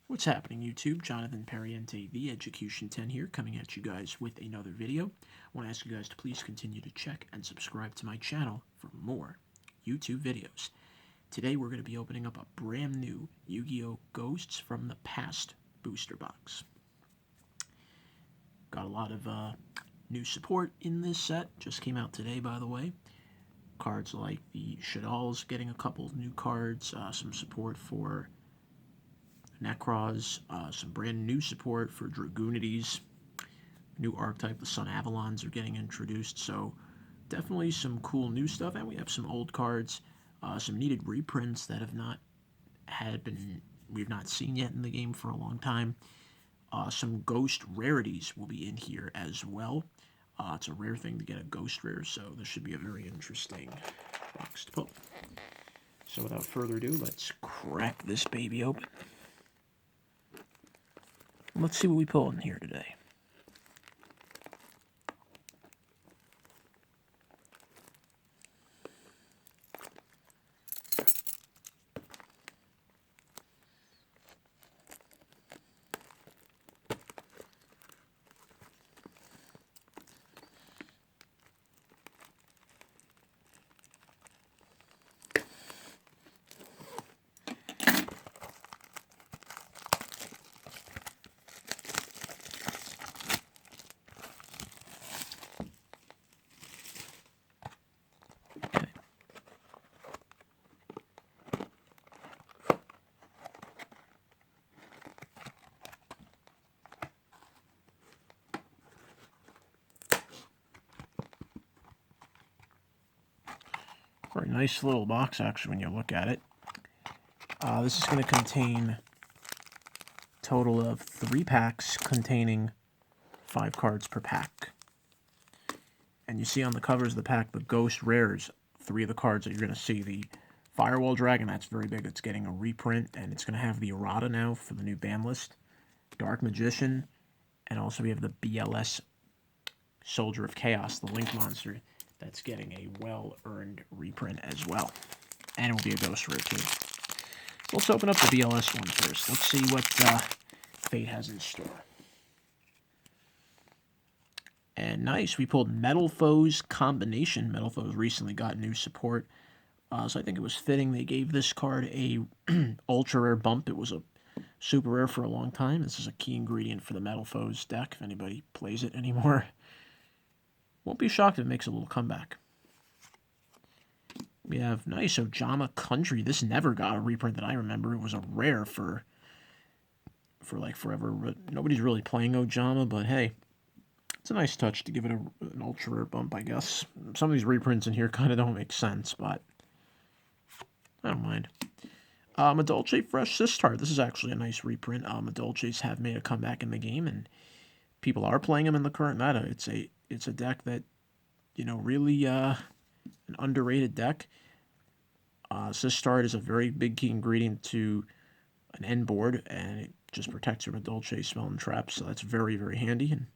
What's happening, YouTube? Jonathan Pariente, the Education 10 here, coming at you guys with another video. I want to ask you guys to please continue to check and subscribe to my channel for more YouTube videos. Today we're going to be opening up a brand new Yu-Gi-Oh! Ghosts from the Past booster box. Got a lot of new support in this set. Just came out today, by the way. Cards like the Shadal's getting a couple of new cards, some support for Necros, some brand new support for Dragoonities, new archetype, the Sun Avalons are getting introduced, so definitely some cool new stuff, and we have some old cards, some needed reprints that we've not seen yet in the game for a long time. Some ghost rarities will be in here as well. It's a rare thing to get a ghost rare, so this should be a very interesting box to pull. So without further ado, let's crack this baby open. Let's see what we pull in here today. Very nice little box, actually, when you look at it. This is going to contain a total of 3 packs containing 5 cards per pack. And you see on the covers of the pack the Ghost Rares, 3 of the cards that you're going to see. The Firewall Dragon, that's very big, it's getting a reprint, and it's going to have the errata now for the new ban list. Dark Magician, and also we have the BLS Soldier of Chaos, the Link Monster, that's getting a well-earned reprint as well. And it will be a ghost rare too. So let's open up the BLS one first. Let's see what Fate has in store. And nice, we pulled Metal Foes Combination. Metal Foes recently got new support. So I think it was fitting they gave this card a ultra rare bump. It was a super rare for a long time. This is a key ingredient for the Metal Foes deck, if anybody plays it anymore. Won't be shocked if it makes a little comeback. We have nice Ojama Country. This never got a reprint that I remember. It was a rare for like forever. Nobody's really playing Ojama, but hey, it's a nice touch to give it an ultra rare bump, I guess. Some of these reprints in here kind of don't make sense, but I don't mind. Madolche Fresh Sistar. This is actually a nice reprint. Madolches have made a comeback in the game, and people are playing them in the current meta. It's a deck that, you know, really an underrated deck. Sistar is a very big key ingredient to an end board, and it just protects your Madolche spell and traps, so that's very, very handy. And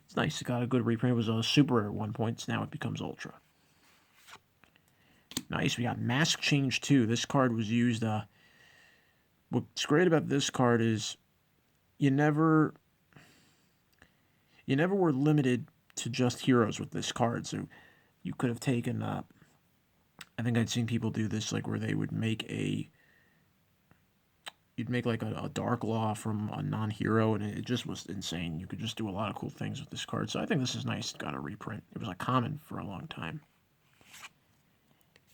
it's nice. It got a good reprint. It was a super rare at one point, so now it becomes ultra. Nice. We got Mask Change 2. This card was used. What's great about this card is you never were limited to just heroes with this card. So you could have taken, I think I'd seen people do this, like where they would make you'd make like a Dark Law from a non-hero, and it just was insane. You could just do a lot of cool things with this card. So I think this is nice. It got a reprint. It was a common for a long time.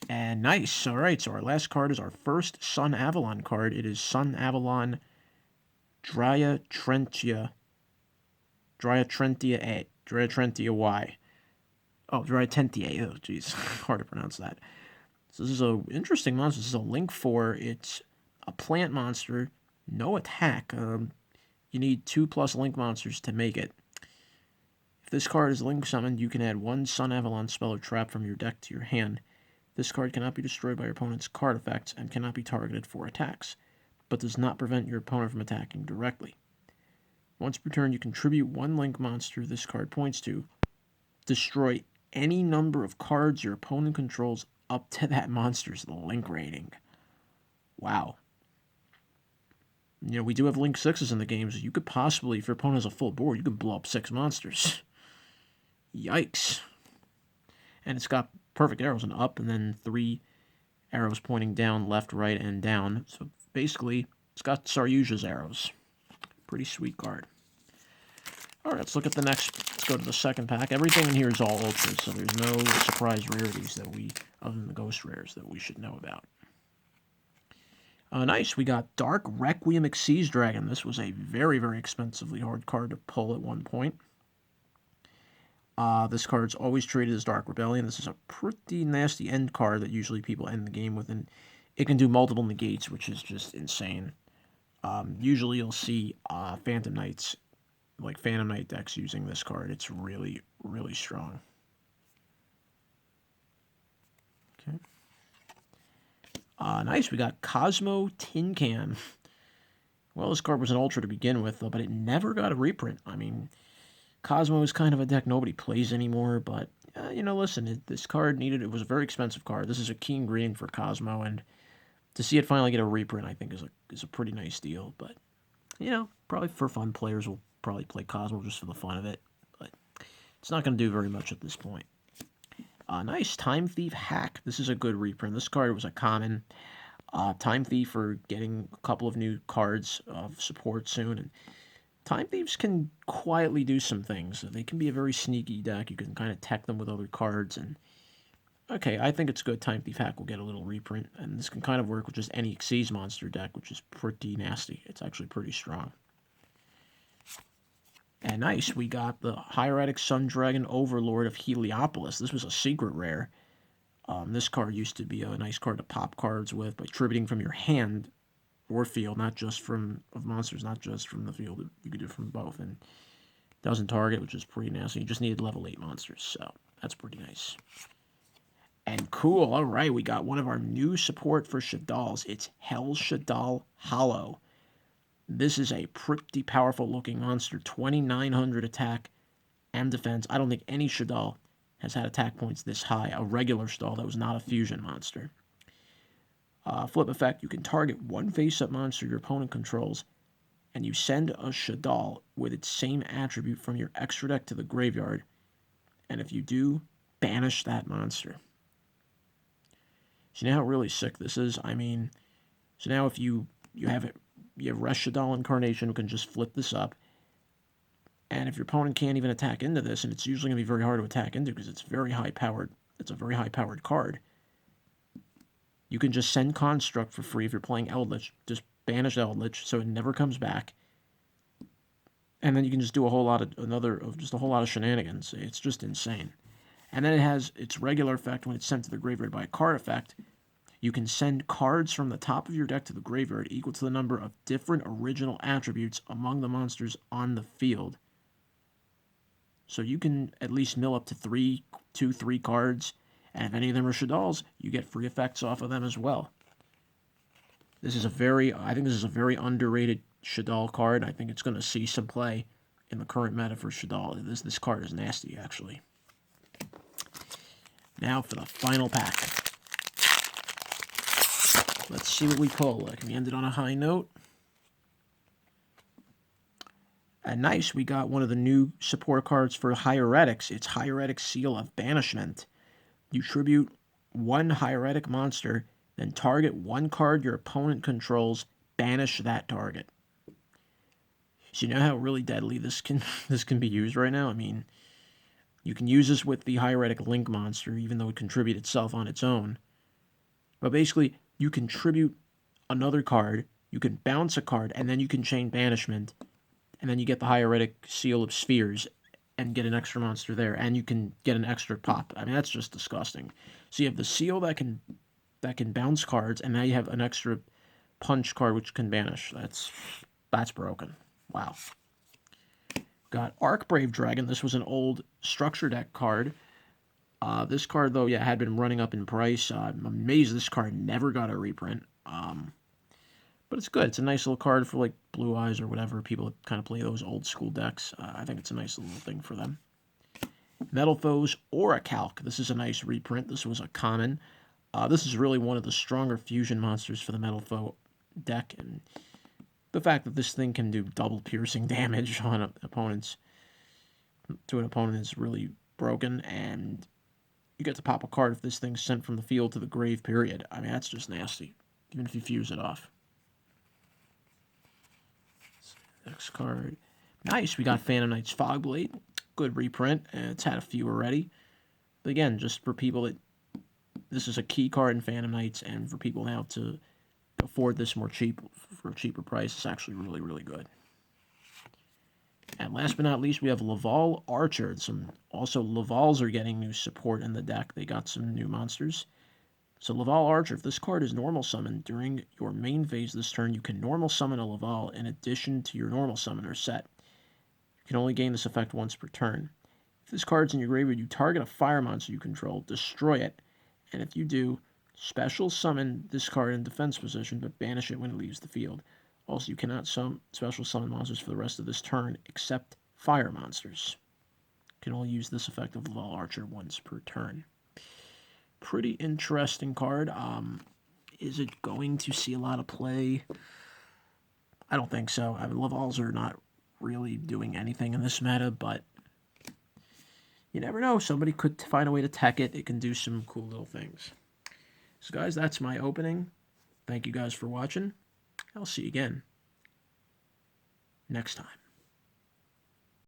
And nice. All right, so our last card is our first Sun Avalon card. It is Sun Avalon Dryatrentia Y. Oh, Dryatrentia. Oh, jeez. Hard to pronounce that. So this is an interesting monster. This is a Link 4. It's a plant monster. No attack. You need 2+ Link monsters to make it. If this card is Link summoned, you can add 1 Sun Avalon spell or trap from your deck to your hand. This card cannot be destroyed by your opponent's card effects and cannot be targeted for attacks, but does not prevent your opponent from attacking directly. Once per turn, you contribute 1 Link monster this card points to. Destroy any number of cards your opponent controls up to that monster's Link rating. Wow. we do have Link 6s in the game, so you could possibly, if your opponent has a full board, you could blow up 6 monsters. Yikes. And it's got perfect arrows, an up and then 3 arrows pointing down, left, right, and down. So basically, it's got Saryuja's arrows. Pretty sweet card. Alright, let's look at the next. Let's go to the second pack. Everything in here is all ultras, so there's no surprise rarities that other than the ghost rares, that we should know about. Nice, we got Dark Requiem Xyz Dragon. This was a very, very expensively hard card to pull at one point. This card's always treated as Dark Rebellion. This is a pretty nasty end card that usually people end the game with, and it can do multiple negates, which is just insane. Usually you'll see Phantom Knights, like Phantom Knight decks, using this card. It's really, really strong. Okay. Nice, we got Cosmo Tin Can. Well, this card was an ultra to begin with, but it never got a reprint. I mean, Cosmo is kind of a deck nobody plays anymore, but, listen, this card it was a very expensive card. This is a key ingredient for Cosmo, and to see it finally get a reprint, I think, is a pretty nice deal. But, probably for fun, players will probably play Cosmo just for the fun of it, but it's not going to do very much at this point. Nice, Time Thief Hack. This is a good reprint. This card was a common. Time Thief for getting a couple of new cards of support soon, and Time Thieves can quietly do some things. They can be a very sneaky deck. You can kind of tech them with other cards, and okay, I think it's good. Time Thief Hack will get a little reprint, and this can kind of work with just any Xyz monster deck, which is pretty nasty. It's actually pretty strong. And nice, we got the Hieratic Sun Dragon Overlord of Heliopolis. This was a secret rare. This card used to be a nice card to pop cards with by tributing from your hand or field, not just from monsters, not just from the field. You could do it from both, and doesn't target, which is pretty nasty. You just needed level 8 monsters, so that's pretty nice. And cool, all right, we got one of our new support for Shaddolls. It's Hell Shaddall Hollow. This is a pretty powerful looking monster, 2,900 attack and defense. I don't think any Shaddall has had attack points this high, a regular Shaddall that was not a fusion monster. Flip effect, you can target one face-up monster your opponent controls, and you send a Shaddall with its same attribute from your extra deck to the graveyard, and if you do, banish that monster. So now how really sick this is? I mean, so now if you have Rest Shaddall Incarnation who can just flip this up, and if your opponent can't even attack into this, and it's usually going to be very hard to attack into because it's a very high-powered card, you can just send Construct for free if you're playing Eldritch. Just banish Eldritch so it never comes back. And then you can just do a whole lot of shenanigans. It's just insane. And then it has its regular effect when it's sent to the graveyard by a card effect. You can send cards from the top of your deck to the graveyard equal to the number of different original attributes among the monsters on the field. So you can at least mill up to 3 cards, and if any of them are Shaddolls, you get free effects off of them as well. I think this is a very underrated Shaddall card. I think it's going to see some play in the current meta for Shaddall. This card is nasty, actually. Now for the final pack. Let's see what we pull. Can we end it on a high note? And nice, we got one of the new support cards for Hieretics. It's Hieratic Seal of Banishment. You tribute one Hieratic monster, then target one card your opponent controls, banish that target. So you know how really deadly this can be used right now? I mean, you can use this with the Hieratic Link monster, even though it can tribute itself on its own. But basically, you can tribute another card, you can bounce a card, and then you can chain banishment, and then you get the Hieratic Seal of Spheres and get an extra monster there, and you can get an extra pop. I mean, that's just disgusting. So you have the seal that can bounce cards, and now you have an extra punch card which can banish. That's broken. Wow. Got Arcbrave Dragon. This was an old structure deck card. This card, though, had been running up in price. I'm amazed this card never got a reprint. But it's good. It's a nice little card for, like, Blue Eyes or whatever. People that kind of play those old school decks. I think it's a nice little thing for them. Metal Foes Orichalc. This is a nice reprint. This was a common. This is really one of the stronger fusion monsters for the Metal Foe deck. And the fact that this thing can do double piercing damage on opponents to an opponent is really broken, and you get to pop a card if this thing's sent from the field to the grave, period. I mean, that's just nasty, even if you fuse it off. Next card. Nice, we got Phantom Knight's Fogblade. Good reprint, and it's had a few already. But again, just for people that... This is a key card in Phantom Knights, and for people now to afford this for a cheaper price, it's actually really, really good. And last but not least, we have Laval Archer. Also, Lavals are getting new support in the deck. They got some new monsters. So Laval Archer, if this card is normal summoned during your main phase this turn, you can normal summon a Laval in addition to your normal summoner set. You can only gain this effect once per turn. If this card's in your graveyard, you target a fire monster you control, destroy it, and if you do, special summon this card in defense position, but banish it when it leaves the field. Also, you cannot special summon monsters for the rest of this turn, except fire monsters. You can only use this effect of Laval Archer once per turn. Pretty interesting card. Is it going to see a lot of play? I don't think so. I mean, Lavals are not really doing anything in this meta, but you never know. Somebody could find a way to tech it. It can do some cool little things. So, guys, that's my opening. Thank you guys for watching. I'll see you again next time.